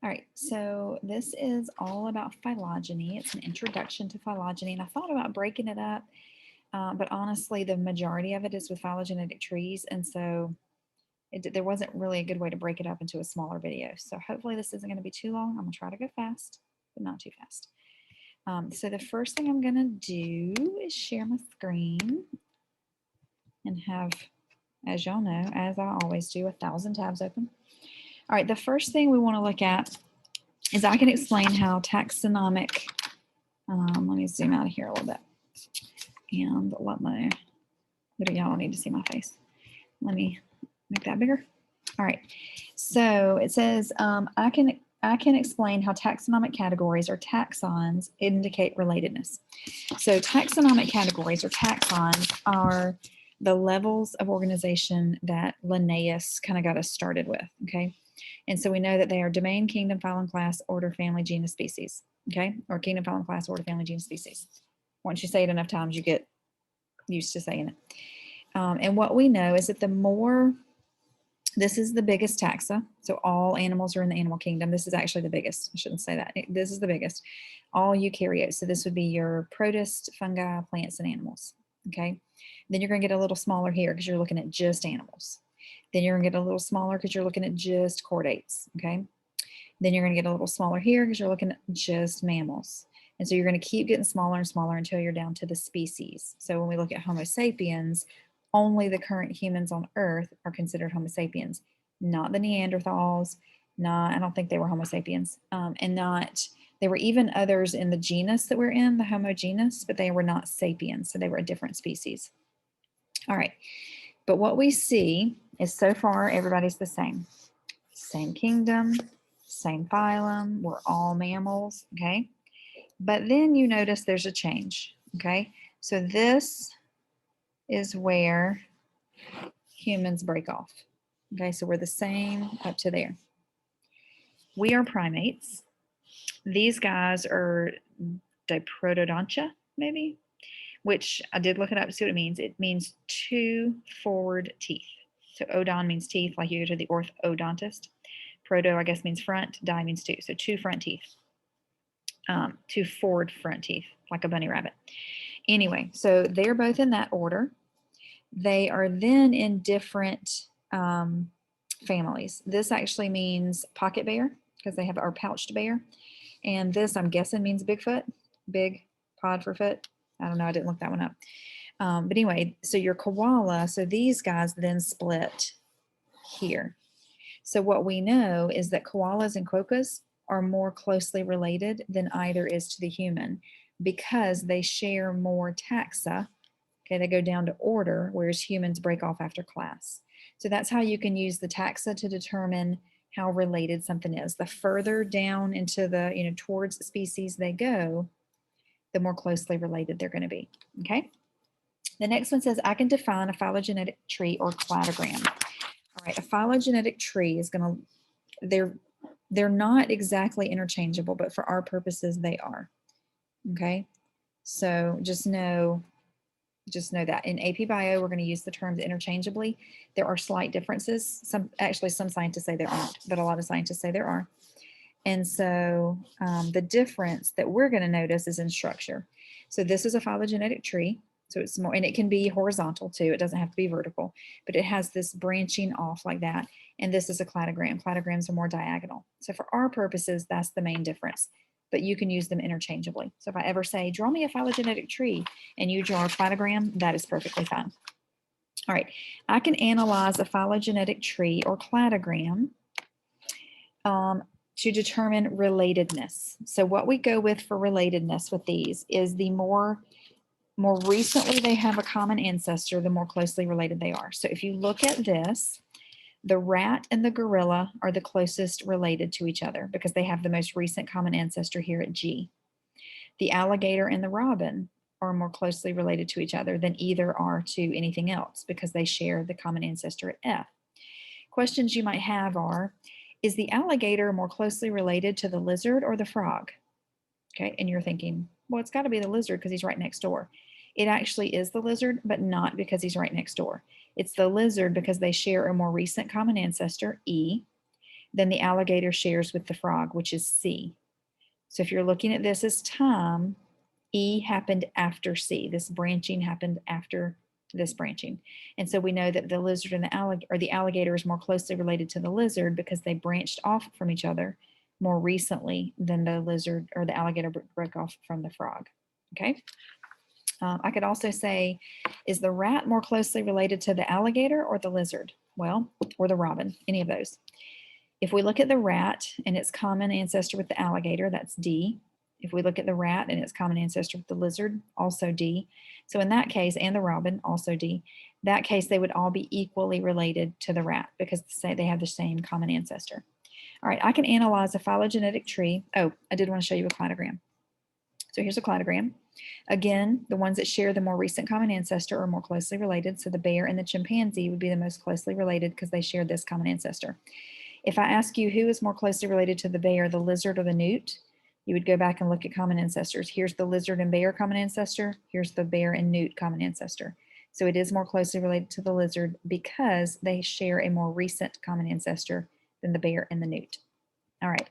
All right, so this is all about phylogeny. It's an introduction to phylogeny, and I thought about breaking it up, but honestly, the majority of it is with phylogenetic trees, and so there wasn't really a good way to break it up into a smaller video. So hopefully this isn't going to be too long. I'm going to try to go fast, but not too fast. So the first thing I'm going to do is share my screen and have, as y'all know, as I always do, 1,000 tabs open. All right, the first thing we want to look at is I can explain how taxonomic, let me zoom out of here a little bit and y'all need to see my face. Let me make that bigger. All right, so it says I can explain how taxonomic categories or taxons indicate relatedness. So taxonomic categories or taxons are the levels of organization that Linnaeus kind of got us started with, okay? And so we know that they are domain, kingdom, phylum, class, order, family, genus, species, okay? Or kingdom, phylum, class, order, family, genus, species. Once you say it enough times, you get used to saying it. And what we know is that this is the biggest taxa. So all animals are in the animal kingdom. This is actually the biggest. I shouldn't say that. This is the biggest. All eukaryotes. So this would be your protists, fungi, plants, and animals, okay? Then you're going to get a little smaller here because you're looking at just animals. Then you're going to get a little smaller because you're looking at just chordates, okay? Then you're going to get a little smaller here because you're looking at just mammals. And so you're going to keep getting smaller and smaller until you're down to the species. So when we look at Homo sapiens, only the current humans on Earth are considered Homo sapiens, not the Neanderthals, I don't think they were Homo sapiens, there were even others in the genus that we're in, the Homo genus, but they were not sapiens, so they were a different species. All right, but what we see is so far everybody's the same. Same kingdom, same phylum, we're all mammals, okay? But then you notice there's a change, okay? So this is where humans break off, okay? So we're the same up to there. We are primates. These guys are diprotodontia, maybe, which I did look it up to see what it means. It means 2 forward teeth. So odon means teeth, like you go to the orthodontist. Proto, I guess, means front. Di means 2. So 2 front teeth. 2 forward front teeth, like a bunny rabbit. Anyway, so they're both in that order. They are then in different families. This actually means pocket bear because they have our pouched bear. And this, I'm guessing, means Bigfoot, big pod for foot. I don't know. I didn't look that one up. But anyway, so your koala, so these guys then split here. So what we know is that koalas and quokkas are more closely related than either is to the human because they share more taxa. Okay, they go down to order, whereas humans break off after class. So that's how you can use the taxa to determine how related something is. The further down into the, towards species they go, the more closely related they're going to be. Okay. The next one says, I can define a phylogenetic tree or cladogram. All right, a phylogenetic tree is going to, they're not exactly interchangeable, but for our purposes, they are. Okay. So just know that in AP Bio, we're going to use the terms interchangeably. There are slight differences. Some scientists say there aren't, but a lot of scientists say there are. And so the difference that we're going to notice is in structure. So this is a phylogenetic tree. So it's more, and it can be horizontal too. It doesn't have to be vertical, but it has this branching off like that. And this is a cladogram. Cladograms are more diagonal. So for our purposes, that's the main difference. But you can use them interchangeably. So if I ever say, draw me a phylogenetic tree, and you draw a cladogram, that is perfectly fine. All right, I can analyze a phylogenetic tree or cladogram to determine relatedness. So what we go with for relatedness with these is the more recently they have a common ancestor, the more closely related they are. So if you look at this, the rat and the gorilla are the closest related to each other because they have the most recent common ancestor here at G. The alligator and the robin are more closely related to each other than either are to anything else because they share the common ancestor at F. Questions you might have are, is the alligator more closely related to the lizard or the frog? Okay, and you're thinking, well, it's got to be the lizard because he's right next door. It actually is the lizard, but not because he's right next door. It's the lizard because they share a more recent common ancestor, E. than the alligator shares with the frog, which is C. So if you're looking at this as time, E happened after C. This branching happened after this branching. And so we know that the lizard and the alligator is more closely related to the lizard because they branched off from each other more recently than the lizard or the alligator broke off from the frog. Okay. I could also say, is the rat more closely related to the alligator or the lizard? Well, or the robin, any of those. If we look at the rat and its common ancestor with the alligator, that's D. If we look at the rat and its common ancestor with the lizard, also D. So in that case, and the robin, also D, that case they would all be equally related to the rat because they have the same common ancestor. All right, I can analyze a phylogenetic tree. Oh, I did want to show you a cladogram. So here's a cladogram. Again, the ones that share the more recent common ancestor are more closely related. So the bear and the chimpanzee would be the most closely related because they share this common ancestor. If I ask you who is more closely related to the bear, the lizard or the newt, you would go back and look at common ancestors. Here's the lizard and bear common ancestor. Here's the bear and newt common ancestor. So it is more closely related to the lizard because they share a more recent common ancestor than the bear and the newt. All right.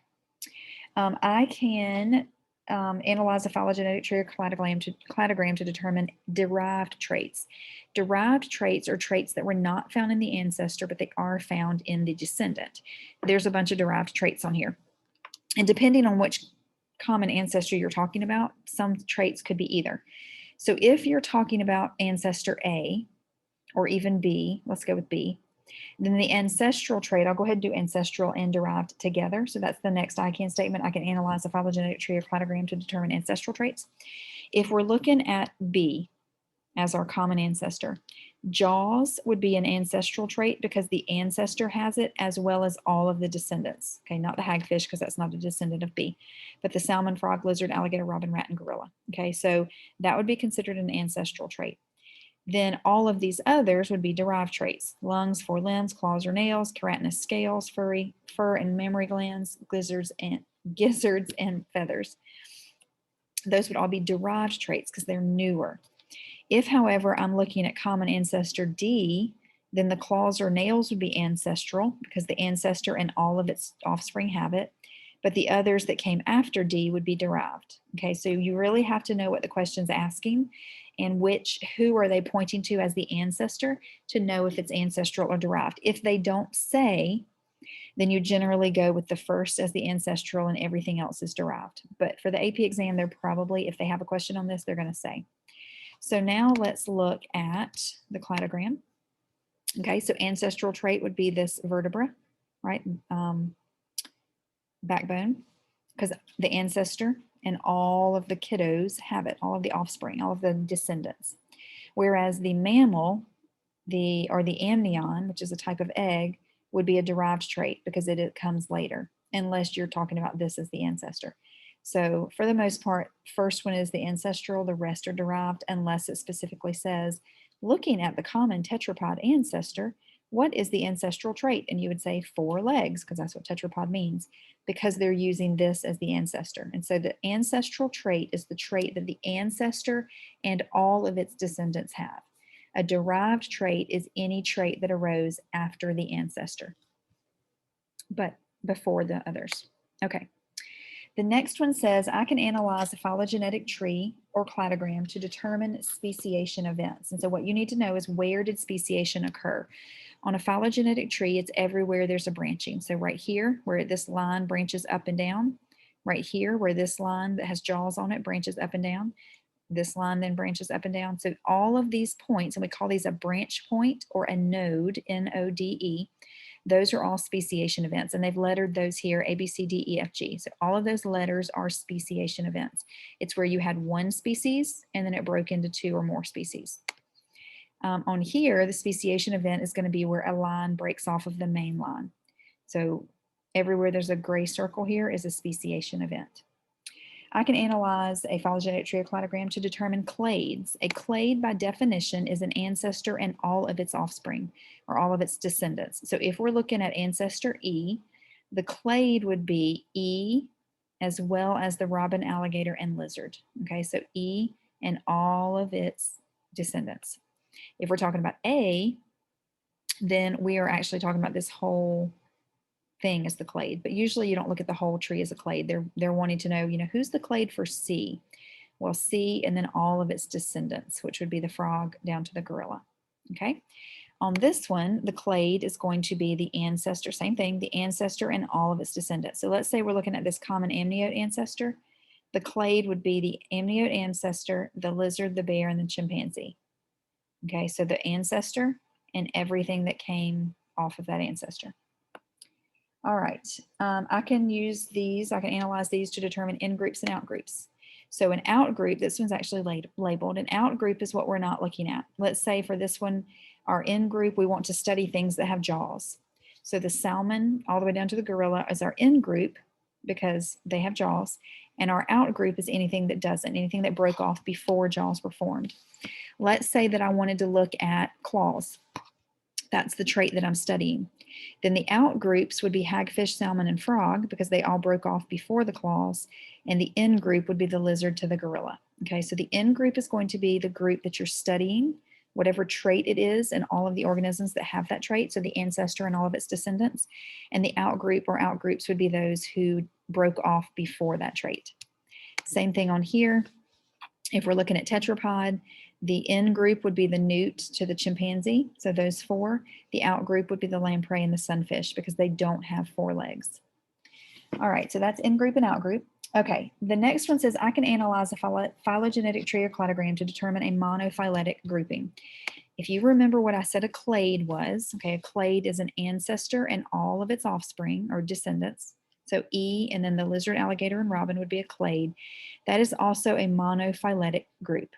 I can analyze a phylogenetic tree or cladogram to determine derived traits. Derived traits are traits that were not found in the ancestor, but they are found in the descendant. There's a bunch of derived traits on here. And depending on which common ancestor you're talking about, some traits could be either. So if you're talking about ancestor A or even B, let's go with B, then the ancestral trait, I'll go ahead and do ancestral and derived together. So that's the next I can statement. I can analyze a phylogenetic tree or cladogram to determine ancestral traits. If we're looking at B as our common ancestor, jaws would be an ancestral trait because the ancestor has it as well as all of the descendants. Okay, not the hagfish because that's not a descendant of B, but the salmon, frog, lizard, alligator, robin, rat, and gorilla. Okay, so that would be considered an ancestral trait. Then all of these others would be derived traits: lungs, forelimbs, claws or nails, keratinous scales, fur and mammary glands, gizzards and feathers. Those would all be derived traits because they're newer. If, however, I'm looking at common ancestor D, then the claws or nails would be ancestral because the ancestor and all of its offspring have it. But the others that came after D would be derived. Okay, so you really have to know what the question's asking and who are they pointing to as the ancestor to know if it's ancestral or derived. If they don't say, then you generally go with the first as the ancestral and everything else is derived. But for the AP exam, they're probably, if they have a question on this, they're going to say. So now let's look at the cladogram. Okay, so ancestral trait would be this vertebra, right? Backbone, because the ancestor and all of the kiddos have it, all of the offspring, all of the descendants. Whereas the mammal, the amnion, which is a type of egg, would be a derived trait because it comes later, unless you're talking about this as the ancestor. So for the most part, first one is the ancestral, the rest are derived, unless it specifically says, looking at the common tetrapod ancestor, what is the ancestral trait? And you would say 4 legs, because that's what tetrapod means, because they're using this as the ancestor. And so the ancestral trait is the trait that the ancestor and all of its descendants have. A derived trait is any trait that arose after the ancestor, but before the others. Okay. The next one says, I can analyze a phylogenetic tree or cladogram to determine speciation events. And so what you need to know is, where did speciation occur? On a phylogenetic tree, it's everywhere there's a branching. So right here, where this line branches up and down, right here, where this line that has jaws on it branches up and down, this line then branches up and down. So all of these points, and we call these a branch point or a node, N-O-D-E, those are all speciation events, and they've lettered those here, A, B, C, D, E, F, G. So all of those letters are speciation events. It's where you had one species and then it broke into 2 or more species. On here, the speciation event is going to be where a line breaks off of the main line. So everywhere there's a gray circle here is a speciation event. I can analyze a phylogenetic tree or cladogram to determine clades. A clade, by definition, is an ancestor and all of its offspring or all of its descendants. So if we're looking at ancestor E, the clade would be E as well as the robin, alligator, and lizard. Okay, so E and all of its descendants. If we're talking about A, then we are actually talking about this whole thing as the clade, but usually you don't look at the whole tree as a clade. They're wanting to know, who's the clade for C? Well, C and then all of its descendants, which would be the frog down to the gorilla. Okay. On this one, the clade is going to be the ancestor, same thing, the ancestor and all of its descendants. So let's say we're looking at this common amniote ancestor. The clade would be the amniote ancestor, the lizard, the bear, and the chimpanzee. Okay, so the ancestor and everything that came off of that ancestor. All right, I can analyze these to determine ingroups and outgroups. So an outgroup, this one's actually labeled. An outgroup is what we're not looking at. Let's say for this one, our ingroup, we want to study things that have jaws. So the salmon all the way down to the gorilla is our ingroup because they have jaws. And our outgroup is anything that doesn't, anything that broke off before jaws were formed. Let's say that I wanted to look at claws. That's the trait that I'm studying. Then the outgroups would be hagfish, salmon, and frog because they all broke off before the claws. And the in group would be the lizard to the gorilla. Okay, so the in group is going to be the group that you're studying, whatever trait it is, and all of the organisms that have that trait. So the ancestor and all of its descendants. And the outgroup or outgroups would be those who broke off before that trait. Same thing on here. If we're looking at tetrapod, the in group would be the newt to the chimpanzee, so those four. The out group would be the lamprey and the sunfish because they don't have 4 legs. All right, so that's in group and out group. Okay, the next one says I can analyze a phylogenetic tree or cladogram to determine a monophyletic grouping. If you remember what I said a clade was, okay, a clade is an ancestor and all of its offspring or descendants. So E and then the lizard, alligator, and robin would be a clade. That is also a monophyletic group.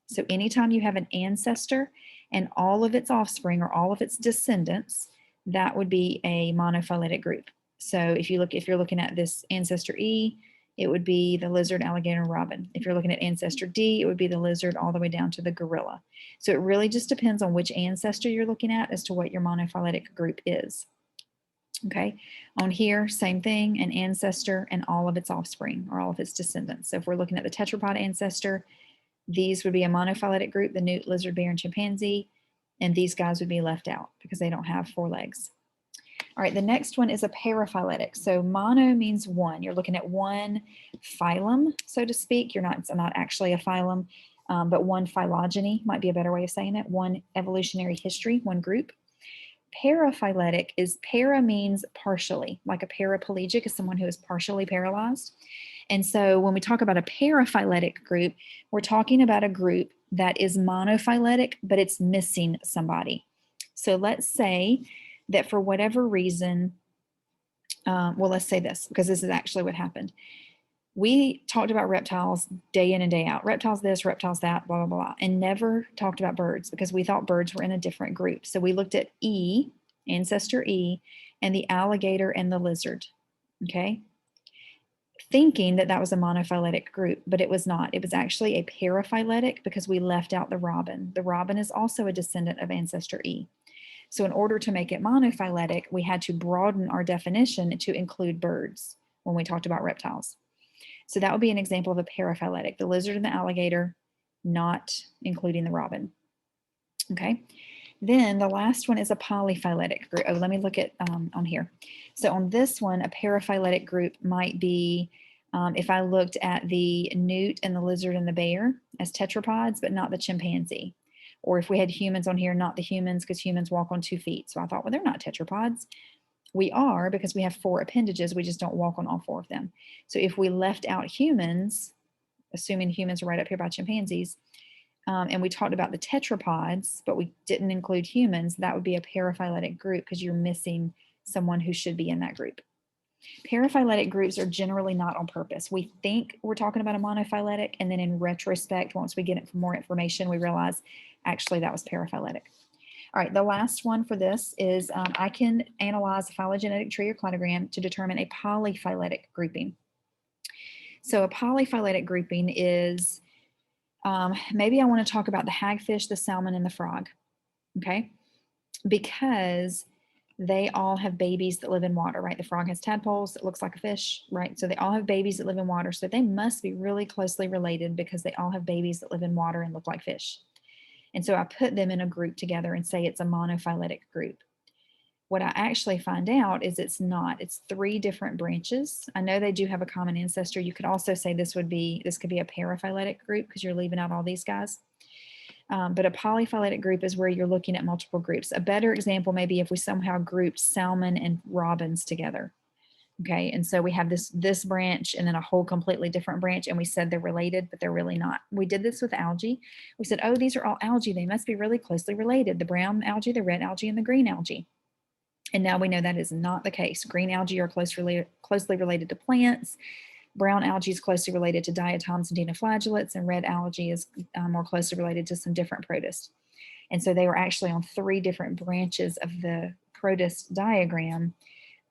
So anytime you have an ancestor and all of its offspring or all of its descendants, that would be a monophyletic group. So if you're looking at this ancestor E, it would be the lizard, alligator, and robin. If you're looking at ancestor D, it would be the lizard all the way down to the gorilla. So it really just depends on which ancestor you're looking at as to what your monophyletic group is. Okay, on here, same thing, an ancestor and all of its offspring or all of its descendants. So if we're looking at the tetrapod ancestor, these would be a monophyletic group, the newt, lizard, bear, and chimpanzee, and these guys would be left out because they don't have 4 legs. All right, the next one is a paraphyletic. So mono means one. You're looking at one phylum, so to speak. It's not actually a phylum, but one phylogeny might be a better way of saying it. One evolutionary history, one group. Paraphyletic is para means partially, like a paraplegic is someone who is partially paralyzed. And so when we talk about a paraphyletic group, we're talking about a group that is monophyletic, but it's missing somebody. So let's say that for whatever reason, let's say this, because this is actually what happened. We talked about reptiles day in and day out. Reptiles this, reptiles that, blah, blah, blah, and never talked about birds because we thought birds were in a different group. So we looked at E, ancestor E, and the alligator and the lizard, okay? Thinking that that was a monophyletic group, but it was not. It was actually a paraphyletic because we left out the robin. The robin is also a descendant of ancestor E. So in order to make it monophyletic, we had to broaden our definition to include birds when we talked about reptiles. So that would be an example of a paraphyletic, the lizard and the alligator, not including the robin. Okay. Then the last one is a polyphyletic group. Oh, let me look at on here. So on this one, a paraphyletic group might be if I looked at the newt and the lizard and the bear as tetrapods, but not the chimpanzee. Or if we had humans on here, not the humans, because humans walk on 2 feet. So I thought, well, they're not tetrapods. We are because we have 4 appendages. We just don't walk on all 4 of them. So if we left out humans, assuming humans are right up here by chimpanzees, and we talked about the tetrapods, but we didn't include humans, that would be a paraphyletic group because you're missing someone who should be in that group. Paraphyletic groups are generally not on purpose. We think we're talking about a monophyletic, and then in retrospect, once we get more information, we realize actually that was paraphyletic. All right, the last one for this is I can analyze a phylogenetic tree or cladogram to determine a polyphyletic grouping. So a polyphyletic grouping is, maybe I want to talk about the hagfish, the salmon, and the frog, okay? Because they all have babies that live in water, right? The frog has tadpoles that looks like a fish, right? So they all have babies that live in water. So they must be really closely related because they all have babies that live in water and look like fish. And so I put them in a group together and say it's a monophyletic group. what I actually find out is it's not. It's 3 different branches. I know they do have a common ancestor. You could also say this could be a paraphyletic group because you're leaving out all these guys. But a polyphyletic group is where you're looking at multiple groups. A better example may be if we somehow grouped salmon and robins together. Okay, and so we have this branch and then a whole completely different branch, and we said they're related, but they're really not. We did this with algae. We said, oh, these are all algae. They must be really closely related. The brown algae, the red algae, and the green algae. And now we know that is not the case. Green algae are closely related to plants. Brown algae is closely related to diatoms and dinoflagellates, and red algae is more closely related to some different protists. And so they were actually on 3 different branches of the protist diagram,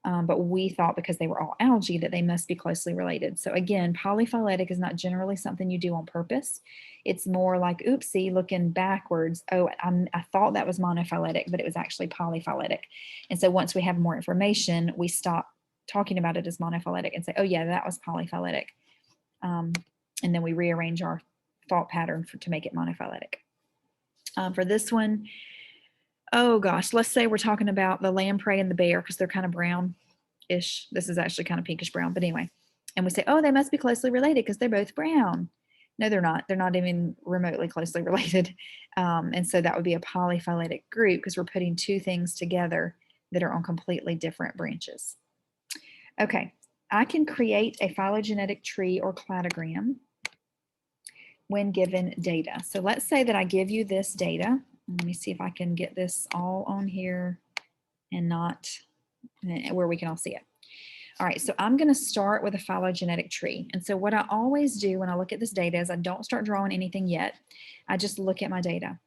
but we thought because they were all algae that they must be closely related. So again, polyphyletic is not generally something you do on purpose. It's more like, oopsie, looking backwards. Oh, I thought that was monophyletic, but it was actually polyphyletic. And so once we have more information, we stop talking about it as monophyletic and say, oh yeah, that was polyphyletic. And then we rearrange our thought pattern to make it monophyletic. For this one, oh gosh, let's say we're talking about the lamprey and the bear because they're kind of brown-ish. This is actually kind of pinkish brown, but anyway. And we say, oh, they must be closely related because they're both brown. No, they're not. They're not even remotely closely related. And so that would be a polyphyletic group because we're putting 2 things together that are on completely different branches. Okay, I can create a phylogenetic tree or cladogram when given data. So let's say that I give you this data. Let me see if I can get this all on here and not where we can all see it. All right, so I'm going to start with a phylogenetic tree. And so what I always do when I look at this data is I don't start drawing anything yet. I just look at my data.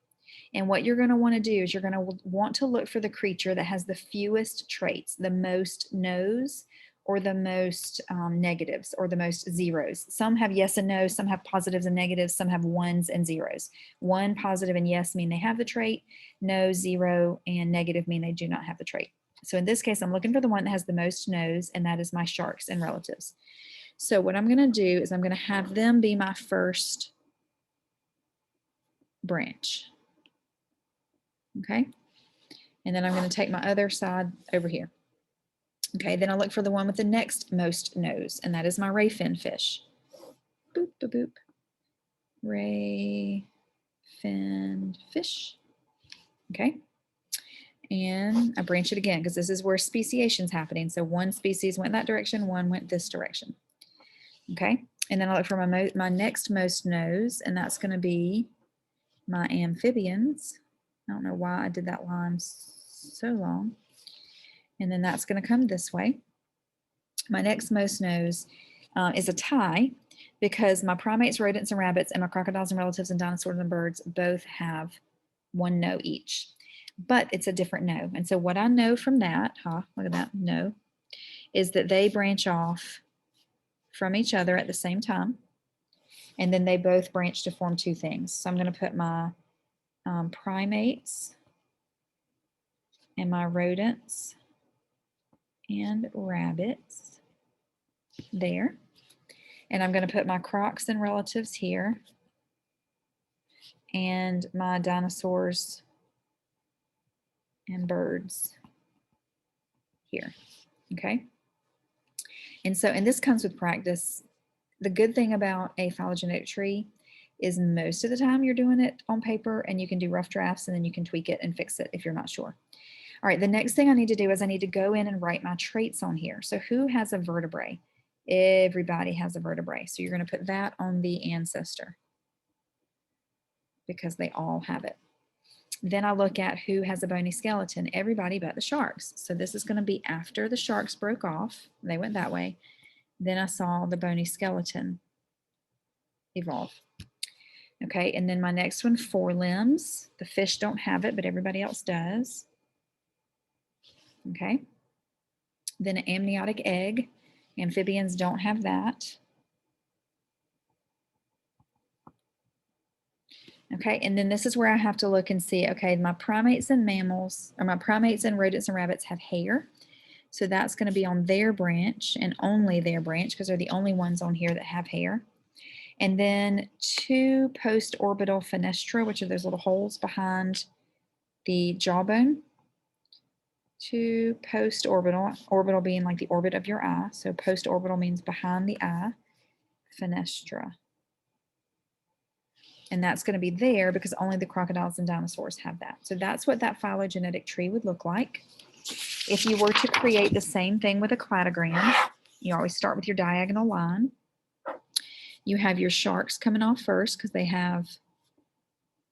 And what you're going to want to do is you're going to want to look for the creature that has the fewest traits, the most no's, or the most negatives, or the most zeros. Some have yes and no, some have positives and negatives, some have ones and zeros. 1, positive, and yes mean they have the trait. No, 0, and negative mean they do not have the trait. So in this case, I'm looking for the one that has the most no's, and that is my sharks and relatives. So what I'm going to do is I'm going to have them be my first branch. Okay. And then I'm going to take my other side over here. Okay, then I look for the one with the next most nose, and that is my ray fin fish. Boop, boop, boop. Ray fin fish. Okay. And I branch it again because this is where speciation is happening. So one species went that direction, one went this direction. Okay. And then I look for my next most nose, and that's going to be my amphibians. I don't know why I did that line so long. And then that's going to come this way. My next most nose is a tie because my primates, rodents, and rabbits, and my crocodiles and relatives and dinosaurs and birds both have 1 no each. But it's a different no. And so what I know from that, look at that, no, is that they branch off from each other at the same time. And then they both branch to form 2 things. So I'm going to put my primates and my rodents and rabbits there. And I'm going to put my crocs and relatives here and my dinosaurs and birds here. Okay. And this comes with practice. The good thing about a phylogenetic tree is most of the time you're doing it on paper, and you can do rough drafts and then you can tweak it and fix it if you're not sure. All right, the next thing I need to do is I need to go in and write my traits on here. So who has a vertebrae? Everybody has a vertebrae. So you're going to put that on the ancestor because they all have it. Then I look at who has a bony skeleton. Everybody but the sharks. So this is going to be after the sharks broke off. They went that way. Then I saw the bony skeleton evolve. Okay, and then my next one, 4 limbs. The fish don't have it, but everybody else does. Okay. Then an amniotic egg. Amphibians don't have that. Okay, and then this is where I have to look and see, okay, my primates and mammals, or my primates and rodents and rabbits have hair. So that's going to be on their branch and only their branch because they're the only ones on here that have hair. And then 2 post-orbital fenestra, which are those little holes behind the jawbone. to post-orbital, orbital being like the orbit of your eye. So post-orbital means behind the eye, fenestra. And that's going to be there because only the crocodiles and dinosaurs have that. So that's what that phylogenetic tree would look like. If you were to create the same thing with a cladogram, you always start with your diagonal line. You have your sharks coming off first because they have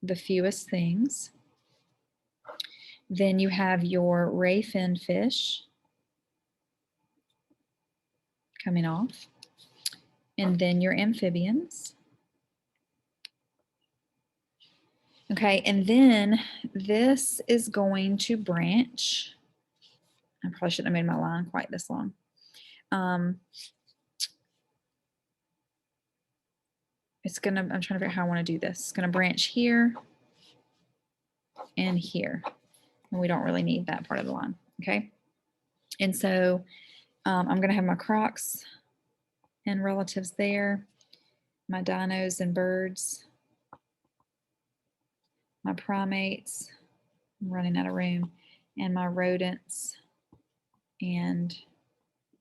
the fewest things. Then you have your ray fin fish coming off. And then your amphibians. Okay, and then this is going to branch. I probably shouldn't have made my line quite this long. It's gonna, I'm trying to figure out how I want to do this. It's gonna branch here and here. And we don't really need that part of the line, okay? And so I'm gonna have my crocs and relatives there, my dinos and birds, my primates, I'm running out of room, and my rodents and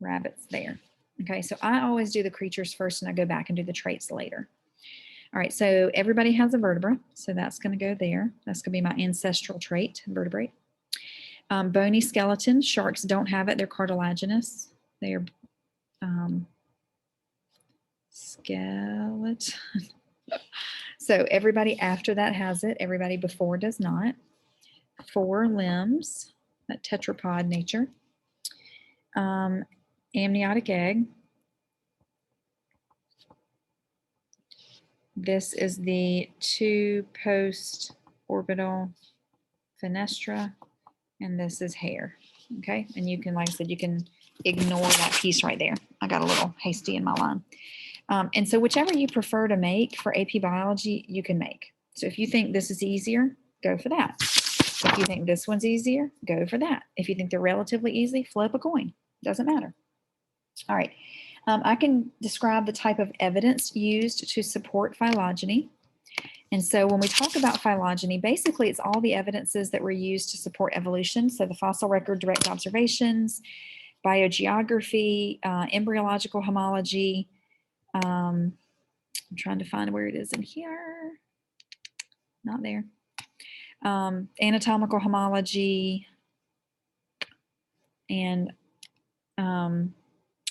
rabbits there. Okay, so I always do the creatures first and I go back and do the traits later. All right, so everybody has a vertebra, so that's going to go there. That's going to be my ancestral trait, vertebrate. Bony skeleton, sharks don't have it. They're cartilaginous. They are skeleton. So everybody after that has it. Everybody before does not. 4 limbs, that tetrapod nature. Amniotic egg. This is the 2 post-orbital fenestra, and this is hair, okay? And you can, like I said, you can ignore that piece right there. I got a little hasty in my line. And so whichever you prefer to make for AP Biology, you can make. So if you think this is easier, go for that. If you think this one's easier, go for that. If you think they're relatively easy, flip a coin. Doesn't matter. All right. I can describe the type of evidence used to support phylogeny. And so when we talk about phylogeny, basically it's all the evidences that were used to support evolution. So the fossil record, direct observations, biogeography, embryological homology. I'm trying to find where it is in here. Not there. Anatomical homology and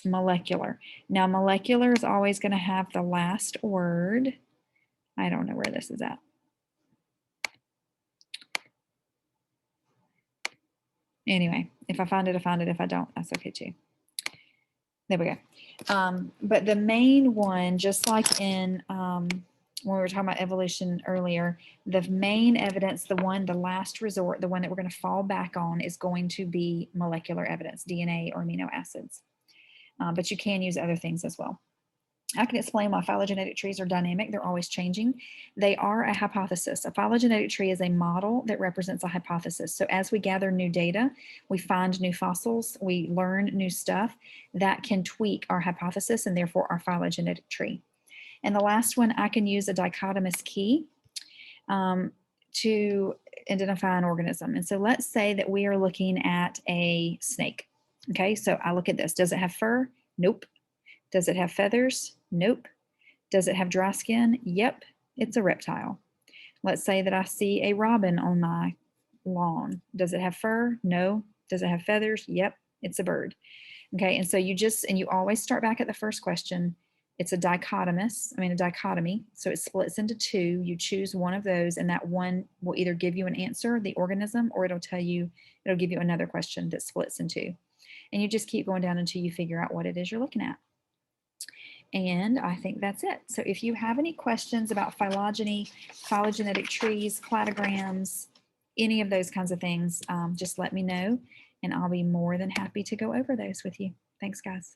molecular. Now, molecular is always going to have the last word. I don't know where this is at. Anyway, if I find it, I find it. If I don't, that's okay too. There we go. But the main one, just like in when we were talking about evolution earlier, the main evidence, the last resort, the one that we're going to fall back on is going to be molecular evidence, DNA or amino acids. But you can use other things as well. I can explain why phylogenetic trees are dynamic. They're always changing. They are a hypothesis. A phylogenetic tree is a model that represents a hypothesis. So as we gather new data, we find new fossils, we learn new stuff that can tweak our hypothesis and therefore our phylogenetic tree. And the last one, I can use a dichotomous key to identify an organism. And so let's say that we are looking at a snake. Okay, so I look at this. Does it have fur? Nope. Does it have feathers? Nope. Does it have dry skin? Yep, it's a reptile. Let's say that I see a robin on my lawn. Does it have fur? No. Does it have feathers? Yep, it's a bird. Okay, and so you always start back at the first question. It's a dichotomy. So it splits into 2. You choose one of those, and that one will either give you an answer, the organism, or it'll give you another question that splits in 2. And you just keep going down until you figure out what it is you're looking at. And I think that's it. So if you have any questions about phylogeny, phylogenetic trees, cladograms, any of those kinds of things, just let me know, and I'll be more than happy to go over those with you. Thanks, guys.